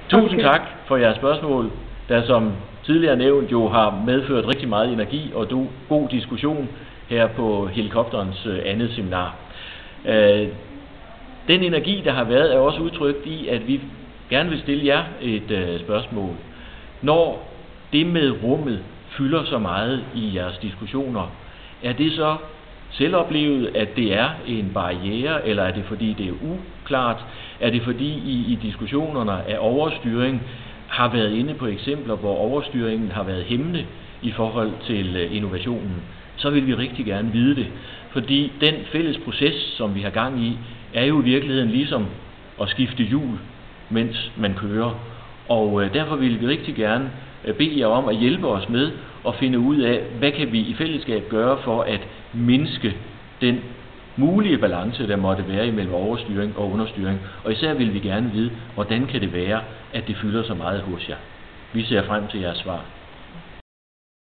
Tusind tak for jeres spørgsmål, der som tidligere nævnt jo har medført rigtig meget energi og god diskussion her på Helikopterens andet seminar. Den energi, der har været, er også udtrykt i, at vi gerne vil stille jer et spørgsmål. Når det med rummet fylder så meget i jeres diskussioner, er det så selvoplevet, at det er en barriere, eller er det fordi det er uklart? Er det fordi I diskussionerne af overstyring har været inde på eksempler, hvor overstyringen har været hæmmende i forhold til innovationen? Så vil vi rigtig gerne vide det, fordi den fælles proces, som vi har gang i, er jo i virkeligheden ligesom at skifte hjul, mens man kører. Og derfor vil vi rigtig gerne bede jer om at hjælpe os med at finde ud af, hvad kan vi i fællesskab gøre for at mindske den mulige balance, der måtte være imellem overstyring og understyring. Og især vil vi gerne vide, hvordan kan det være, at det fylder så meget hos jer. Vi ser frem til jeres svar.